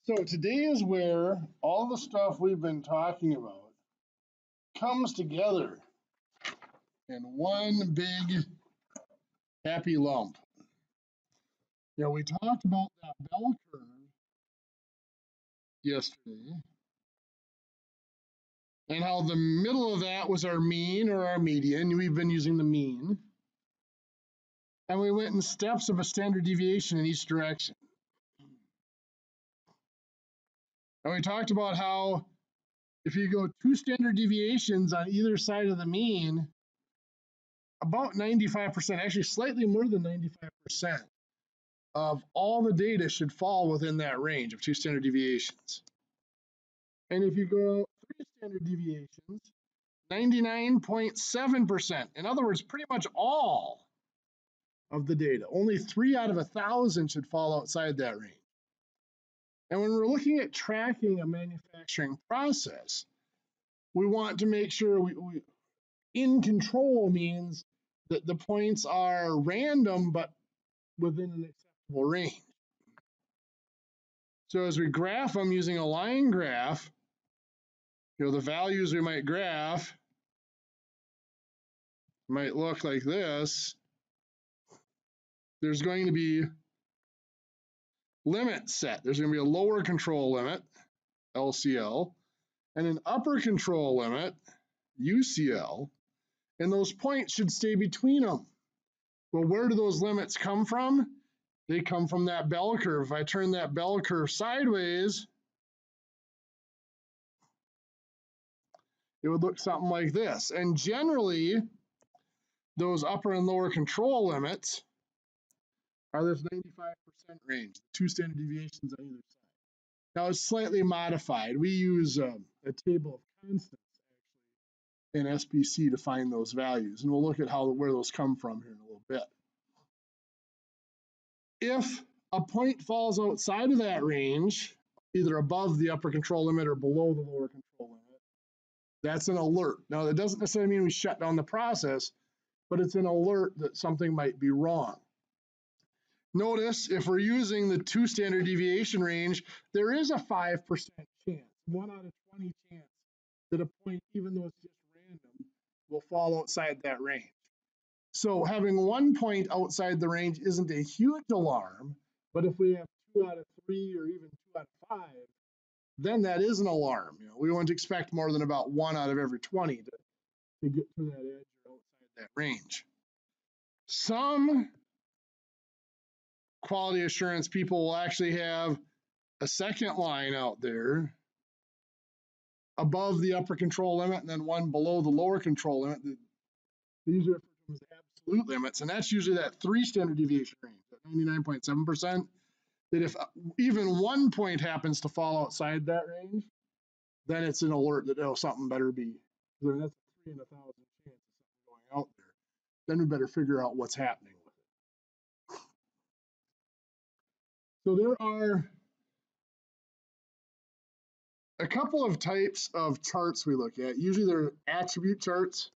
So today is where all the stuff we've been talking about comes together in one big happy lump. We talked about that bell curve yesterday and how the middle of that was our mean or our median. We've been using the mean. And we went in steps of a standard deviation in each direction. And we talked about how if you go 2 standard deviations on either side of the mean, about 95%, actually slightly more than 95% of all the data should fall within that range of 2 standard deviations. And if you go 3 standard deviations, 99.7%. In other words, pretty much all of the data. Only 3 out of 1,000 should fall outside that range. And when we're looking at tracking a manufacturing process, we want to make sure we in control means that the points are random but within an acceptable range. So as we graph them using a line graph, the values we might graph might look like this. There's going to be limits set. There's going to be a lower control limit, LCL, and an upper control limit, UCL, and those points should stay between them. Well, where do those limits come from? They come from that bell curve. If I turn that bell curve sideways, it would look something like this. And generally, those upper and lower control limits are this 95% range, 2 standard deviations on either side. Now it's slightly modified. We use a table of constants actually in SPC to find those values, and we'll look at where those come from here in a little bit. If a point falls outside of that range, either above the upper control limit or below the lower control limit, that's an alert. Now, that doesn't necessarily mean we shut down the process, but it's an alert that something might be wrong. Notice if we're using the 2 standard deviation range, there is a 5% chance, 1 out of 20 chance that a point, even though it's just random, will fall outside that range. So having 1 point outside the range isn't a huge alarm, but if we have 2 out of 3 or even 2 out of 5, then that is an alarm. We wouldn't expect more than about 1 out of every 20 to get to that edge or outside that range. Some quality assurance people will actually have a second line out there above the upper control limit and then one below the lower control limit. These are absolute limits, and that's usually that 3 standard deviation range, that 99.7%, that if even 1 point happens to fall outside that range, then it's an alert that something better be. Then that's a 3 in 1,000 chance of something going out there. Then we better figure out what's happening with it. So there are a couple of types of charts we look at. Usually they're attribute charts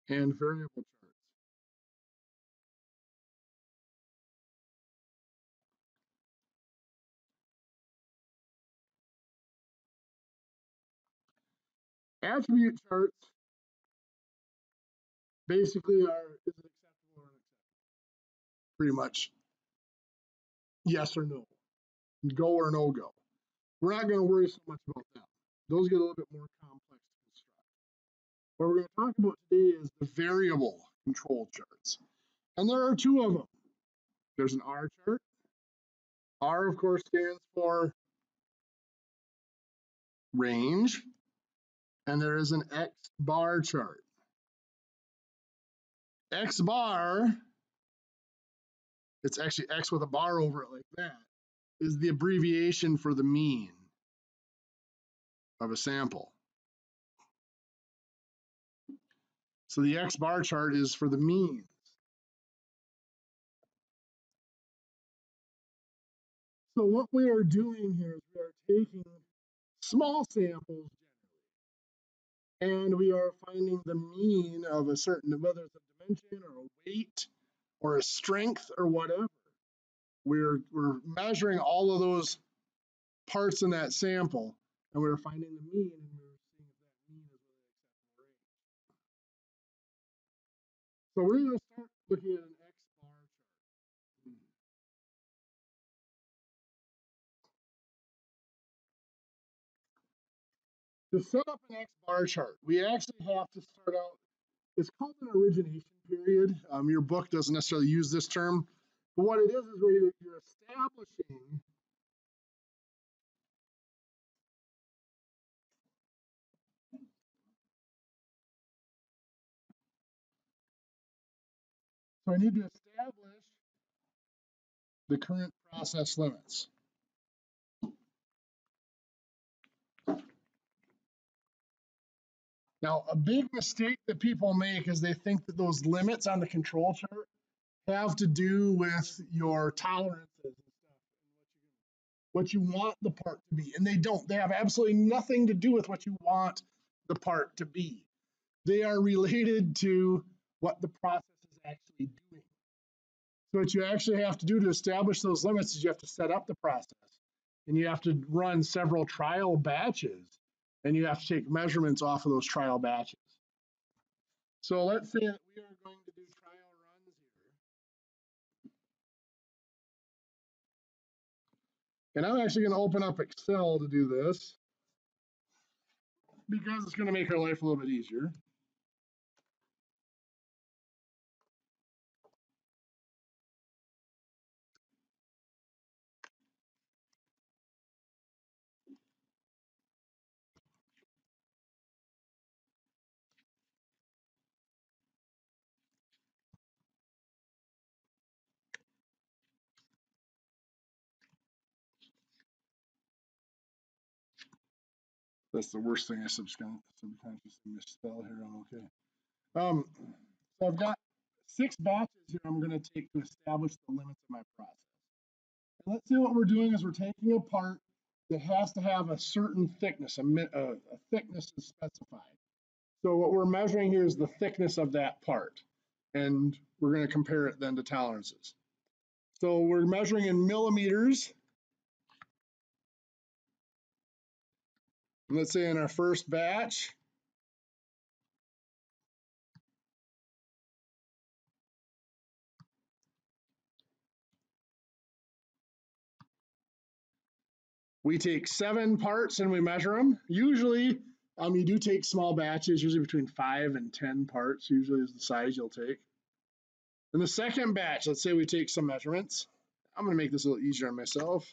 and variable charts. Attribute charts basically are, is it acceptable or unacceptable? Pretty much yes or no, go or no go. We're not going to worry so much about that. Those get a little bit more complex to construct. What we're going to talk about today is the variable control charts. And there are 2 of them. There's an R chart. R, of course, stands for range. And there is an X bar chart. X bar, it's actually X with a bar over it like that, is the abbreviation for the mean of a sample. So the X bar chart is for the means. So what we are doing here is we are taking small samples generally, and we are finding the mean of a certain, whether it's a dimension or a weight or a strength or whatever. we're measuring all of those parts in that sample, and we were finding the mean, and we were seeing if that mean is within acceptable range. So we're going to start looking at an X bar chart. To set up an X bar chart, we actually have to start out, it's called an origination period. Your book doesn't necessarily use this term, but what it is where you're establishing so I need to establish the current process limits. Now, a big mistake that people make is they think that those limits on the control chart have to do with your tolerances and stuff, and what you want the part to be. And they don't. They have absolutely nothing to do with what you want the part to be. They are related to what the process is actually doing. So what you actually have to do to establish those limits is you have to set up the process, and you have to run several trial batches, and you have to take measurements off of those trial batches. So let's say that we are going to do trial runs here. And I'm actually going to open up Excel to do this because it's going to make our life a little bit easier. That's the worst thing I subconsciously misspell here. I'm okay. So I've got 6 batches here I'm going to take to establish the limits of my process. And let's say what we're doing is we're taking a part that has to have a certain thickness, a thickness is specified. So what we're measuring here is the thickness of that part, and we're going to compare it then to tolerances. So we're measuring in millimeters. Let's say in our first batch, we take 7 parts and we measure them. Usually, you do take small batches, usually between 5 and 10 parts, usually is the size you'll take. In the second batch, let's say we take some measurements. I'm going to make this a little easier on myself.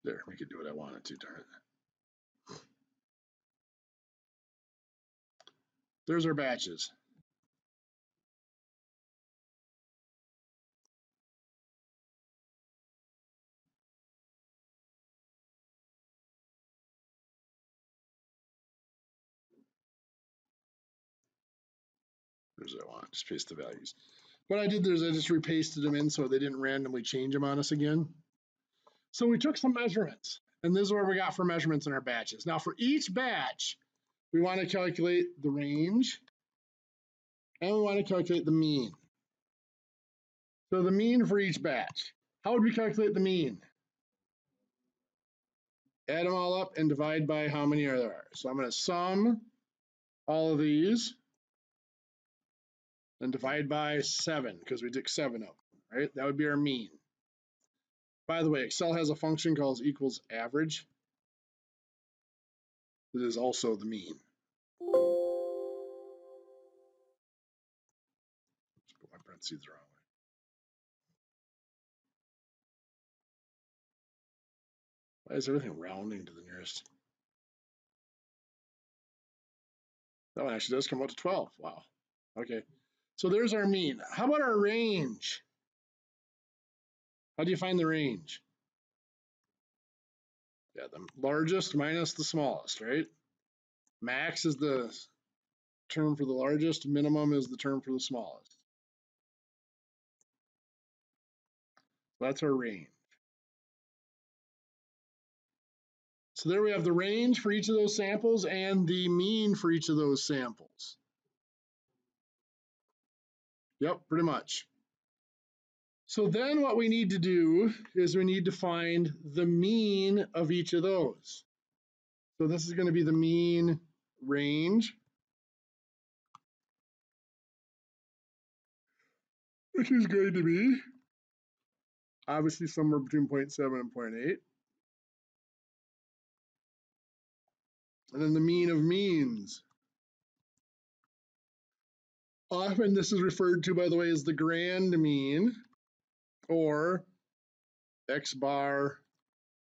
There, we could do what I wanted to, darn it. There's our batches. There's what I want, just paste the values. What I did there is I just repasted them in so they didn't randomly change them on us again. So we took some measurements, and this is what we got for measurements in our batches. Now for each batch, we want to calculate the range, and we want to calculate the mean. So the mean for each batch. How would we calculate the mean? Add them all up and divide by how many there are. So I'm going to sum all of these and divide by 7 because we took 7 of them, right? That would be our mean. By the way, Excel has a function called equals average. That is also the mean. Just put my parentheses the wrong way. Why is everything rounding to the nearest? That one actually does come out to 12. Wow. Okay. So there's our mean. How about our range? How do you find the range? Yeah, the largest minus the smallest, right? Max is the term for the largest, minimum is the term for the smallest. That's our range. So there we have the range for each of those samples and the mean for each of those samples. Yep, pretty much. So then what we need to do is we need to find the mean of each of those. So this is going to be the mean range, which is going to be obviously somewhere between 0.7 and 0.8. And then the mean of means. Often this is referred to, by the way, as the grand mean or X bar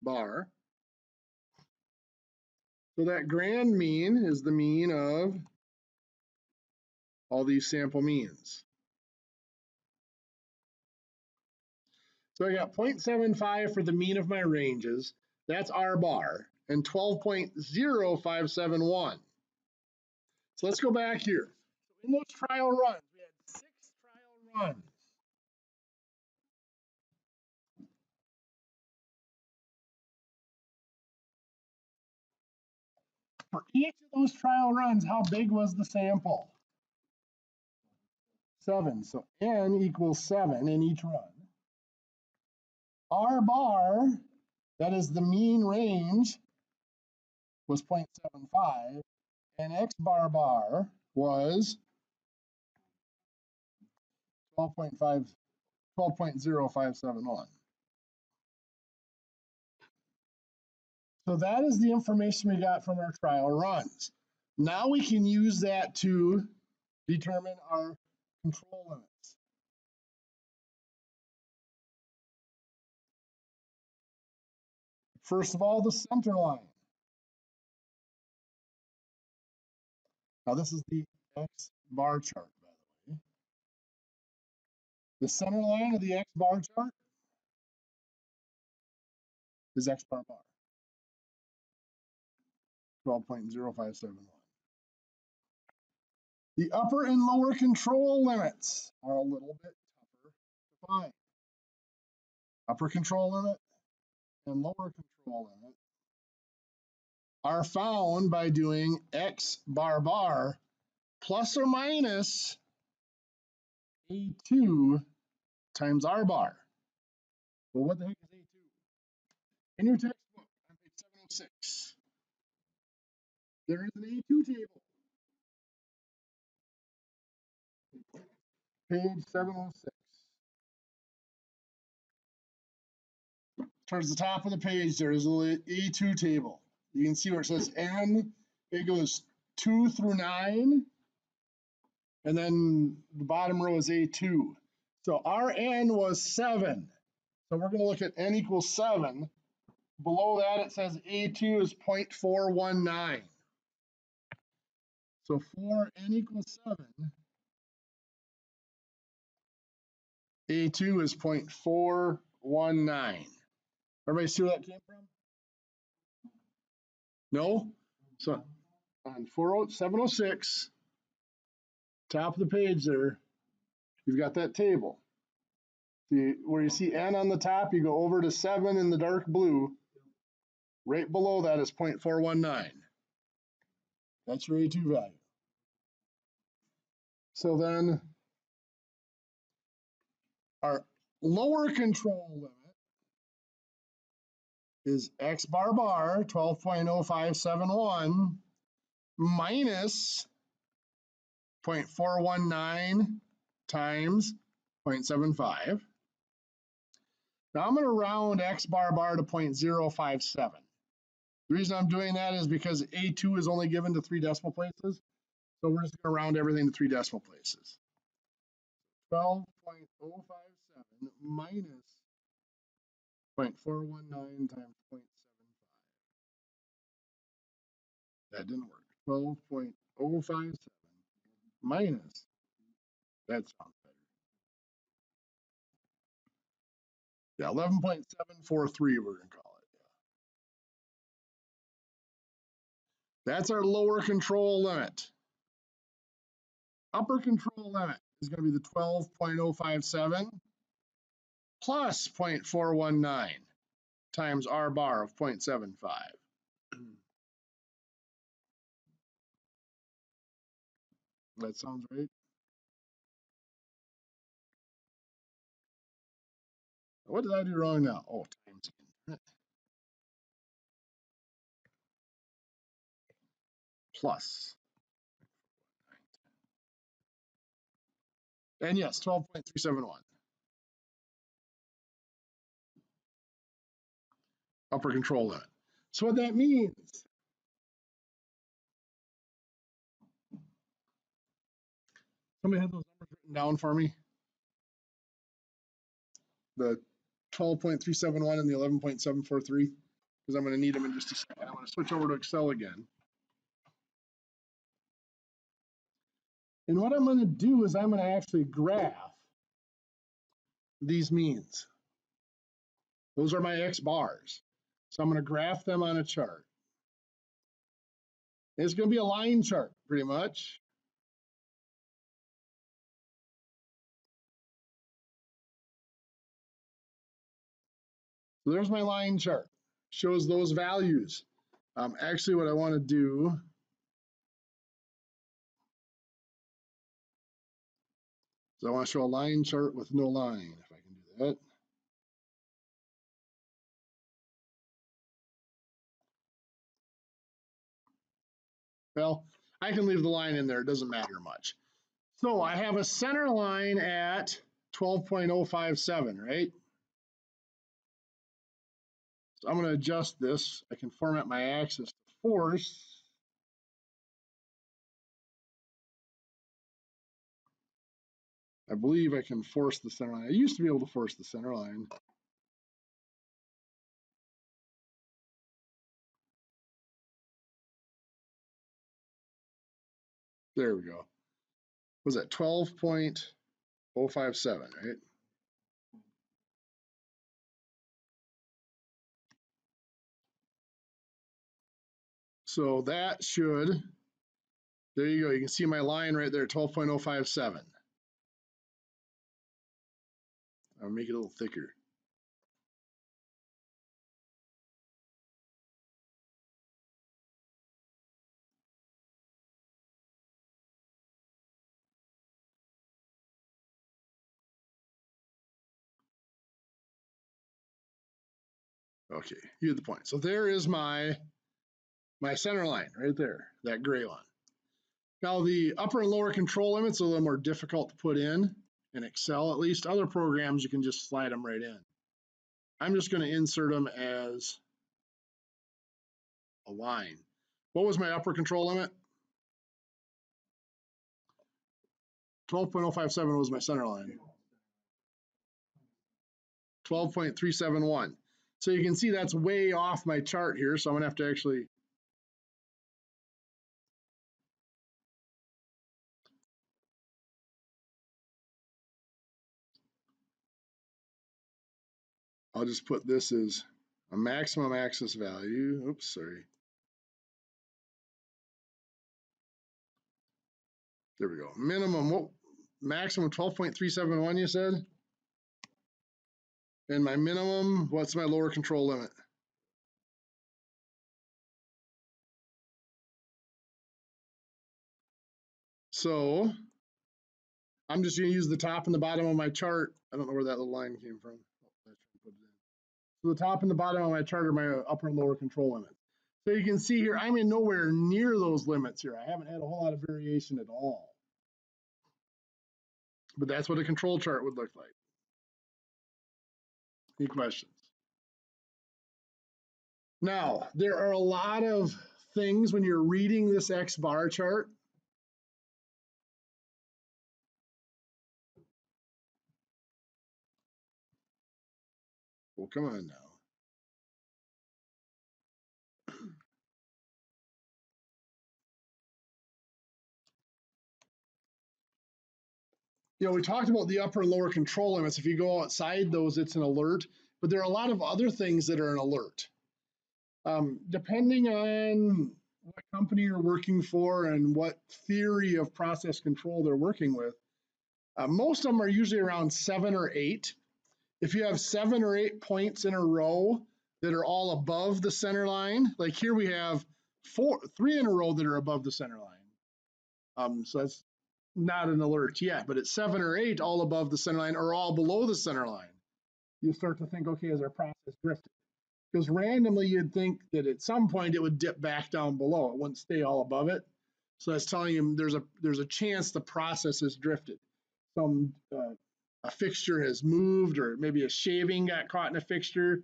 bar. So that grand mean is the mean of all these sample means. So I got 0.75 for the mean of my ranges. That's R bar and 12.0571. So let's go back here. So in those trial runs, we had 6 trial runs. For each of those trial runs, how big was the sample? 7. So n equals 7 in each run. R bar, that is the mean range, was 0.75, and X bar bar was 12.0571. So that is the information we got from our trial runs. Now we can use that to determine our control limits. First of all, the center line. Now this is the X bar chart, by the way. The center line of the X bar chart is X bar bar, 12.0571. The upper and lower control limits are a little bit tougher to find. Upper control limit and lower control limit are found by doing X bar bar plus or minus A2 times R bar. Well, what the heck is A2? In your textbook on page 706, there is an A2 table. Page 706. Towards the top of the page, there is an A2 table. You can see where it says N, it goes 2 through 9, and then the bottom row is A2. So our N was 7. So we're going to look at N equals 7. Below that, it says A2 is 0.419. So for N equals 7, A2 is 0.419. Everybody see where that came from? No? So on 706, top of the page there, you've got that table. See, where you see N on the top, you go over to 7 in the dark blue. Right below that is 0.419. That's your A2 value. So then our lower control limit is X bar bar, 12.0571, minus 0.419 times 0.75. Now I'm going to round X bar bar to 0.057. The reason I'm doing that is because A2 is only given to 3 decimal places. So we're just going to round everything to 3 decimal places. 12.057 minus 0.419 times 0.75. That didn't work. 12.057 minus, that sounds better. Yeah, 11.743 we're going to call it. That's our lower control limit. Upper control limit is going to be the 12.057 plus 0.419 times R bar of 0.75. That sounds right. What did I do wrong now? Oh, times again. Plus. And yes, 12.371. Upper control limit. So what that means, somebody have those numbers written down for me? The 12.371 and the 11.743, because I'm going to need them in just a second. I'm going to switch over to Excel again. And what I'm going to do is I'm going to actually graph these means. Those are my X bars. So I'm going to graph them on a chart. It's going to be a line chart, pretty much. So there's my line chart. Shows those values. Actually, what I want to do is I want to show a line chart with no line, if I can do that. Well, I can leave the line in there. It doesn't matter much. So I have a center line at 12.057, right? So I'm going to adjust this. I can format my axis to force. I believe I can force the center line. I used to be able to force the center line. There we go. Was that 12.057, right? So that should, there you go. You can see my line right there, 12.057. I'll make it a little thicker. Okay, you get the point. So there is my center line right there, that gray line. Now the upper and lower control limits are a little more difficult to put in Excel at least. Other programs, you can just slide them right in. I'm just going to insert them as a line. What was my upper control limit? 12.057 was my center line. 12.371. So you can see that's way off my chart here. So I'm gonna have to actually I'll just put this as a maximum axis value. Oops, sorry. There we go. Minimum, what maximum 12.371 you said? And my minimum, what's my lower control limit? So I'm just going to use the top and the bottom of my chart. I don't know where that little line came from. So the top and the bottom of my chart are my upper and lower control limits. So you can see here, I'm in nowhere near those limits here. I haven't had a whole lot of variation at all. But that's what a control chart would look like. Any questions? Now, there are a lot of things when you're reading this X bar chart. Well, come on now. You know, we talked about the upper and lower control limits. If you go outside those, it's an alert. But there are a lot of other things that are an alert. Depending on what company you're working for and what theory of process control they're working with. Most of them are usually around 7 or 8. If you have 7 or 8 points in a row that are all above the center line, like here we have 3 in a row that are above the center line. So that's not an alert yet, but at 7 or 8 all above the center line or all below the center line, you start to think, okay, is our process drifted? Because randomly you'd think that at some point it would dip back down below. It wouldn't stay all above it. So that's telling you there's a chance the process has drifted. A fixture has moved, or maybe a shaving got caught in a fixture,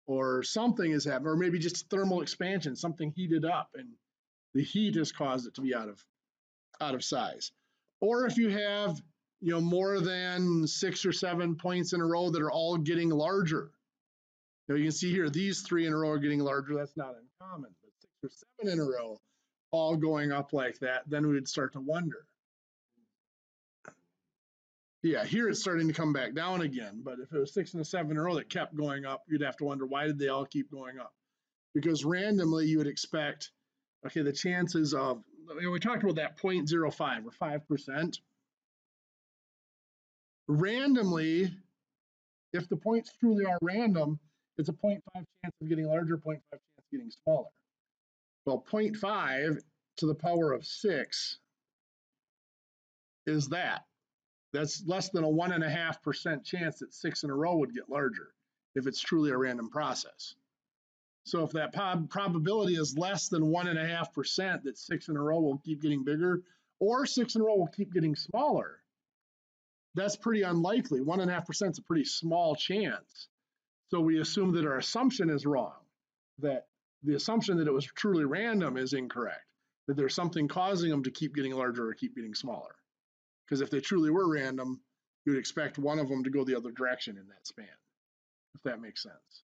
or something has happened, or maybe just thermal expansion, something heated up and the heat has caused it to be out of size. Or if you have more than 6 or 7 points in a row that are all getting larger. You can see here, these 3 in a row are getting larger. That's not uncommon, but 6 or 7 in a row, all going up like that, then we would start to wonder. Yeah, here it's starting to come back down again, but if it was 6 and 7 in a row that kept going up, you'd have to wonder, why did they all keep going up? Because randomly you would expect, okay, the chances of, we talked about that 0.05 or 5%. Randomly, if the points truly are random, it's a 0.5 chance of getting larger, 0.5 chance of getting smaller. Well, 0.5 to the power of 6 is that. That's less than a 1.5% chance that 6 in a row would get larger if it's truly a random process. So if that probability is less than 1.5% that 6 in a row will keep getting bigger, or 6 in a row will keep getting smaller, that's pretty unlikely. 1.5% is a pretty small chance. So we assume that our assumption is wrong, that the assumption that it was truly random is incorrect, that there's something causing them to keep getting larger or keep getting smaller. Because if they truly were random, you'd expect one of them to go the other direction in that span, if that makes sense.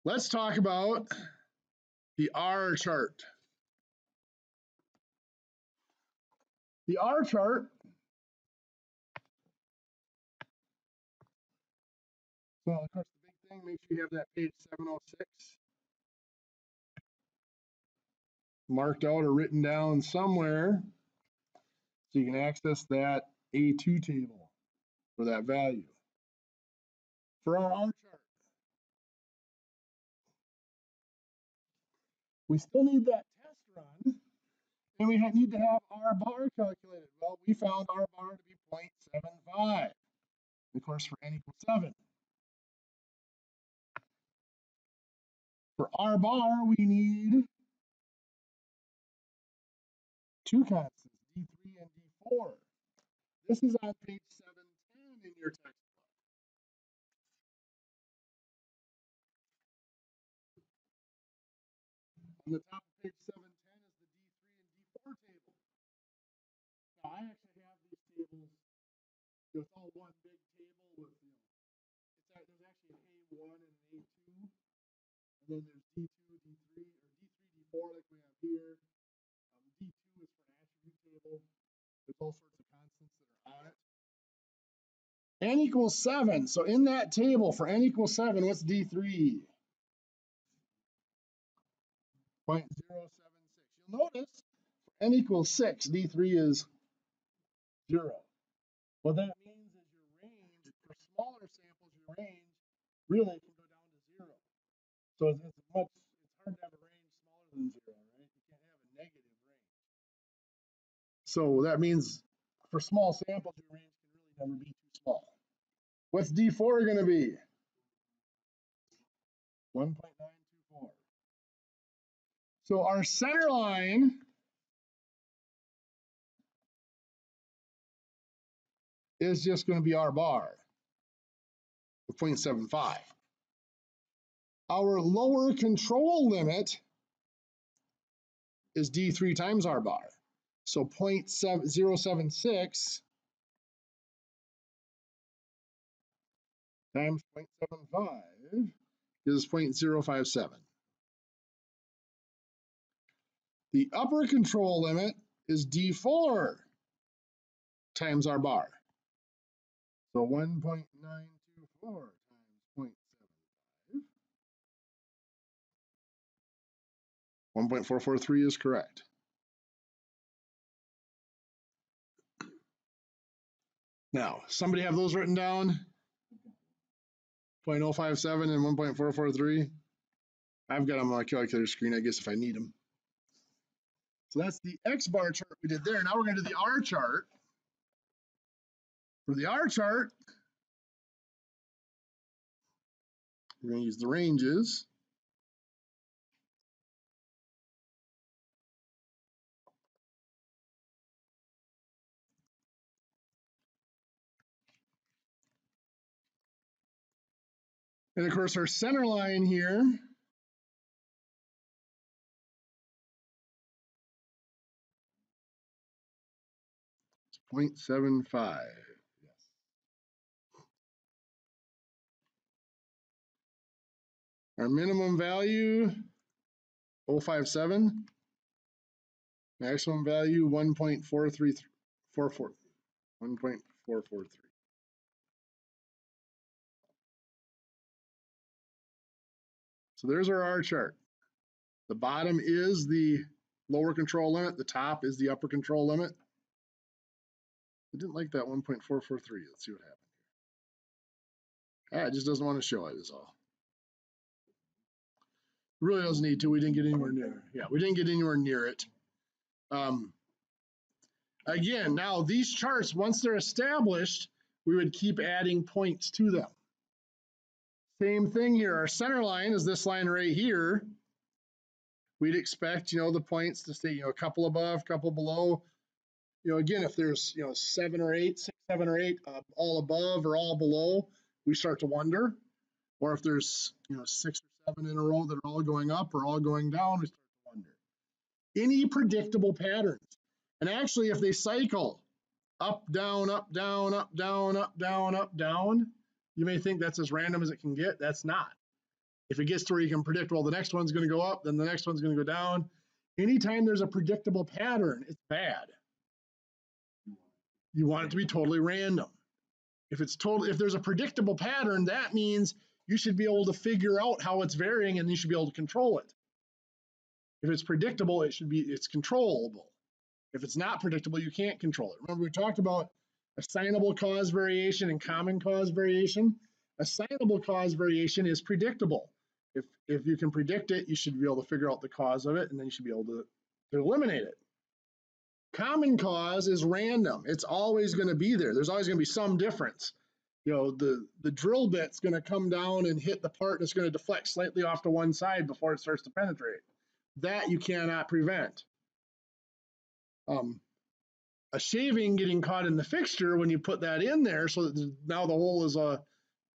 Let's talk about the R chart. The R chart, so of course the big thing, make sure you have that page 706 marked out or written down somewhere so you can access that A2 table for that value. For our R chart, we still need that test run, and we need to have R bar calculated. Well, we found R bar to be 0.75, of course, for n equals 7. For R bar, we need 2 constants, D3 and D4. This is on page 710 in your textbook. On the top of page 710 is the D3 and D4 table. Now, I actually have these tables. It's all one big table with, there's actually an A1 and an A2, and then there's D2, D3, or D3, D4 like we have here. D2 is for an attribute table. There's all sorts of constants that are on it. N equals 7. So in that table for n equals 7, what's D3? 0.076. You'll notice for n equals 6, D3 is 0. What that means is your range, for smaller samples, your range really can go down to 0. So it's hard to have a range smaller than 0, right? You can't have a negative range. So that means for small samples, your range can really never be too small. What's D4 going to be? 1.924. So our center line is just going to be R bar, 0.75. Our lower control limit is D3 times R bar. So 0.076 times 0.75 is 0.057. The upper control limit is D4 times R bar. So 1.924 times 0.75 1.443 is correct. Now, somebody have those written down? 0.057 and 1.443. I've got them on my calculator screen, I guess, if I need them. So that's the X bar chart we did there. Now we're going to do the R chart. For the R chart, we're going to use the ranges. And of course, our center line here is 0.75. Yes. Our minimum value, 0.057. Maximum value, 1.443. 1.443. So there's our R chart. The bottom is the lower control limit. The top is the upper control limit. I didn't like that 1.443. Let's see what happened here. It just doesn't want to show it is all. It really doesn't need to. We didn't get anywhere near it. Yeah, we didn't get anywhere near it. Again, now these charts, once they're established, we would keep adding points to them. Same thing here. Our center line is this line right here. We'd expect, the points to stay, a couple above, a couple below. Again, if there's, 7 or 8, 6, 7 or 8, all above or all below, we start to wonder. Or if there's, 6 or 7 in a row that are all going up or all going down, we start to wonder. Any predictable patterns. And actually, if they cycle up, down, up, down, up, down, up, down, up, down, you may think that's as random as it can get. That's not. If it gets to where you can predict, well, the next one's going to go up, then the next one's going to go down. Anytime there's a predictable pattern, it's bad. You want it to be totally random. If there's a predictable pattern, that means you should be able to figure out how it's varying and you should be able to control it. If it's predictable, it's controllable. If it's not predictable, you can't control it. Remember, we talked about assignable cause variation and common cause variation. Assignable cause variation is predictable. If you can predict it, you should be able to figure out the cause of it, and then you should be able to eliminate it. Common cause is random. It's always going to be there. There's always going to be some difference. The drill bit's going to come down and hit the part, and it's going to deflect slightly off to one side before it starts to penetrate. That you cannot prevent. A shaving getting caught in the fixture, when you put that in there, so that now the hole is a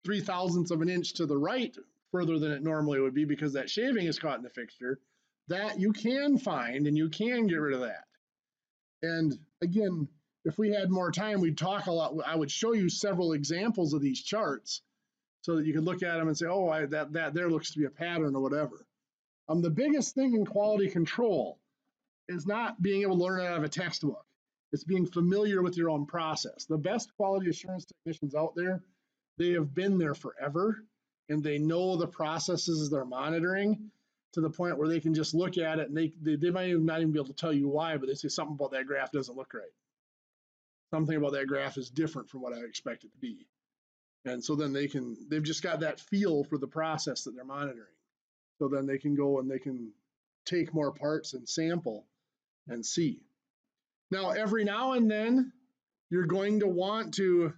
0.003 of an inch to the right further than it normally would be because that shaving is caught in the fixture, that you can find and you can get rid of that. And again, if we had more time, we'd talk a lot. I would show you several examples of these charts so that you could look at them and say, oh, that there looks to be a pattern or whatever. The biggest thing in quality control is not being able to learn it out of a textbook. It's being familiar with your own process. The best quality assurance technicians out there, they have been there forever, and they know the processes they're monitoring to the point where they can just look at it and they might not even be able to tell you why, but they say something about that graph doesn't look right. Something about that graph is different from what I expect it to be. And so then they've just got that feel for the process that they're monitoring. So then they can go and they can take more parts and sample and see. Now, every now and then, you're going to want to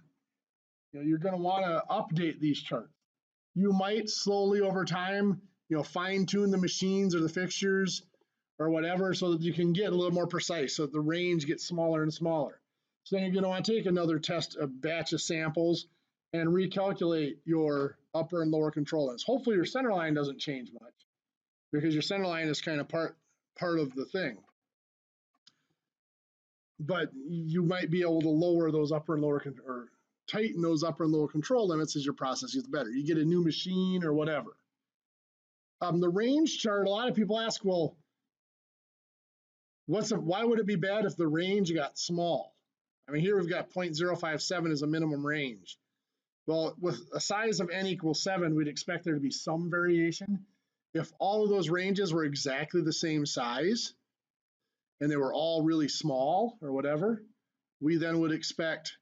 update these charts. You might slowly over time, fine tune the machines or the fixtures or whatever so that you can get a little more precise, so that the range gets smaller and smaller. So then you're going to want to take another a batch of samples and recalculate your upper and lower control limits. Hopefully your center line doesn't change much because your center line is kind of part of the thing. But you might be able to lower those upper and lower or tighten those upper and lower control limits as your process gets better. You get a new machine or whatever. The range chart, a lot of people ask, well, why would it be bad if the range got small? I mean, here we've got 0.057 as a minimum range. Well, with a size of n equals 7, we'd expect there to be some variation. If all of those ranges were exactly the same size and they were all really small or whatever, we then would expect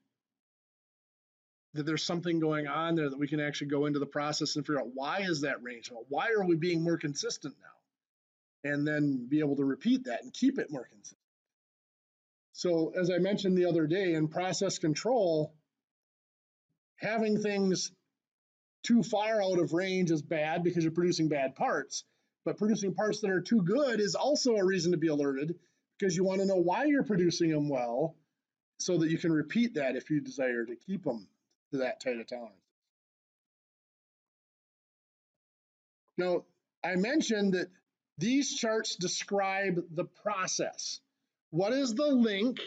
that there's something going on there that we can actually go into the process and figure out why is that range? Why are we being more consistent now? And then be able to repeat that and keep it more consistent. So as I mentioned the other day, in process control, having things too far out of range is bad because you're producing bad parts. But producing parts that are too good is also a reason to be alerted because you want to know why you're producing them well so that you can repeat that if you desire to keep them to that tight of tolerance. Now, I mentioned that these charts describe the process. What is the link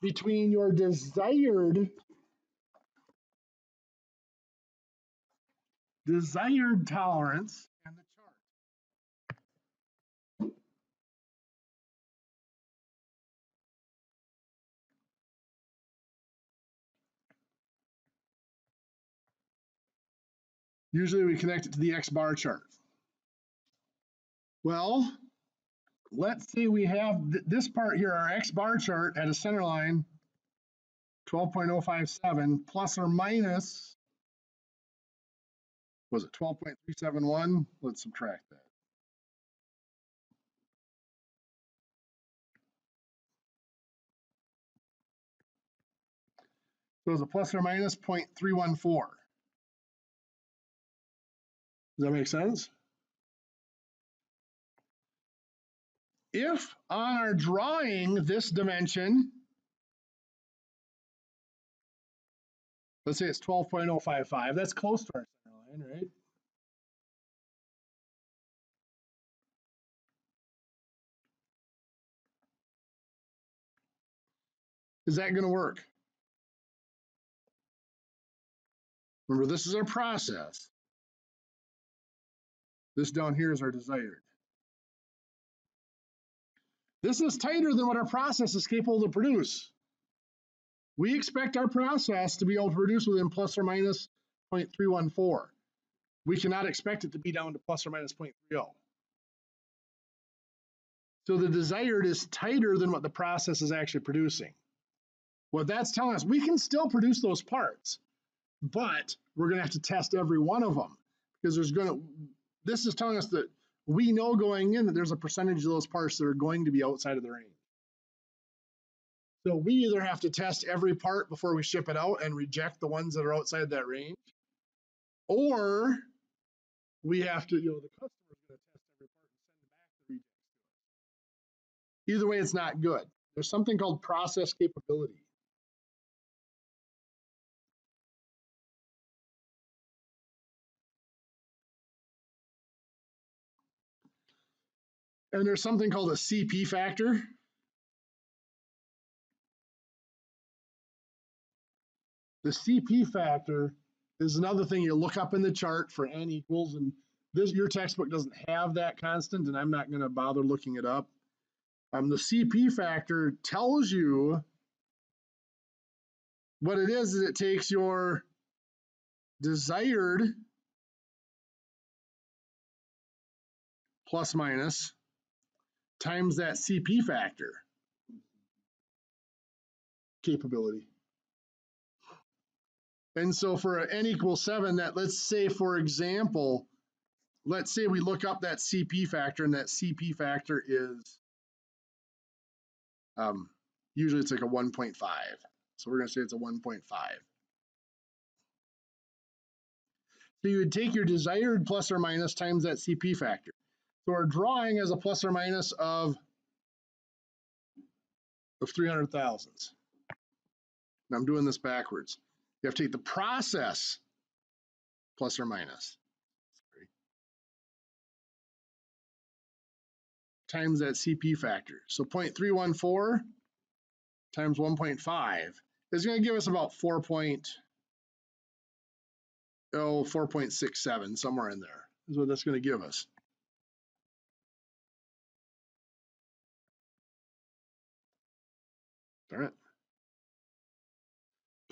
between your desired tolerance and the chart? Usually we connect it to the X bar chart. Well, let's say we have this part here, our X bar chart at a center line, 12.057 plus or minus, was it 12.371? Let's subtract that. So it's a plus or minus 0.314. Does that make sense? If on our drawing this dimension, let's say it's 12.055, that's close to our center line, right? Is that going to work? Remember, this is our process. This down here is our desired. This is tighter than what our process is capable to produce. We expect our process to be able to produce within plus or minus 0.314. We cannot expect it to be down to plus or minus 0.30. So the desired is tighter than what the process is actually producing. What that's telling us, we can still produce those parts, but we're going to have to test every one of them because this is telling us that we know going in that there's a percentage of those parts that are going to be outside of the range. So we either have to test every part before we ship it out and reject the ones that are outside that range, or we have to, the customer's going to test every part and send back the rejects to us. Either way, it's not good. There's something called process capability. And there's something called a CP factor. The CP factor is another thing you look up in the chart for N equals, and your textbook doesn't have that constant, and I'm not going to bother looking it up. The CP factor tells you what it is it takes your desired plus minus times that CP factor capability. And so for an N equals 7, that let's say, for example, let's say we look up that CP factor, and that CP factor is usually it's like a 1.5. So we're going to say it's a 1.5. So you would take your desired plus or minus times that CP factor. So our drawing is a plus or minus of 300 thousandths. Now I'm doing this backwards. You have to take the process plus or minus times that CP factor. So 0.314 times 1.5 is going to give us about 4.67, somewhere in there is what that's going to give us. All right.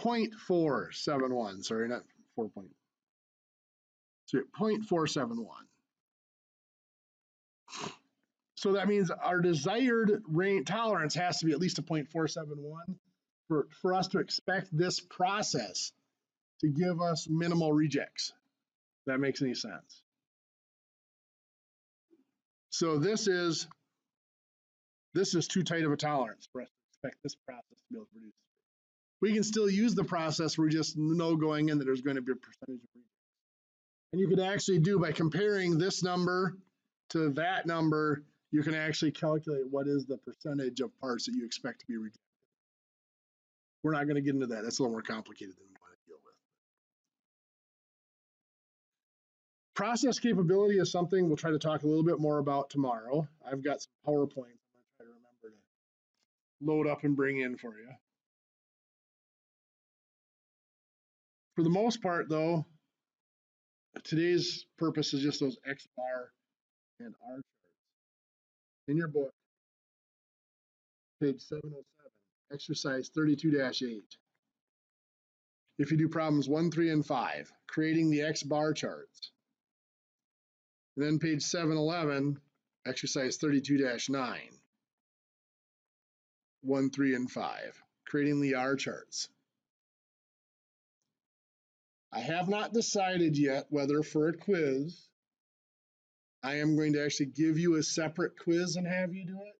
0.471, sorry, not 4. 0.471. So that means our desired range tolerance has to be at least a 0.471 for us to expect this process to give us minimal rejects. If that makes any sense. So this is too tight of a tolerance for us to expect this process to be able to produce. We can still use the process, we just know going in that there's going to be a percentage of rejects. And you could actually do, by comparing this number to that number, you can actually calculate what is the percentage of parts that you expect to be rejected. We're not going to get into that. That's a little more complicated than we want to deal with. Process capability is something we'll try to talk a little bit more about tomorrow. I've got some PowerPoints I'm going to try to remember to load up and bring in for you. For the most part, though, today's purpose is just those X bar and R charts. In your book, page 707, exercise 32-8. If you do problems 1, 3, and 5, creating the X bar charts. And then page 711, exercise 32-9. 1, 3, and 5, creating the R charts. I have not decided yet whether for a quiz, I am going to actually give you a separate quiz and have you do it,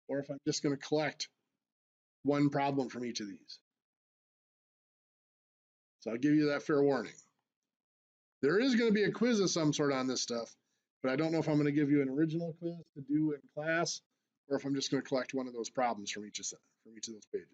or if I'm just going to collect one problem from each of these. So I'll give you that fair warning. There is going to be a quiz of some sort on this stuff, but I don't know if I'm going to give you an original quiz to do in class, or if I'm just going to collect one of those problems from each of those pages.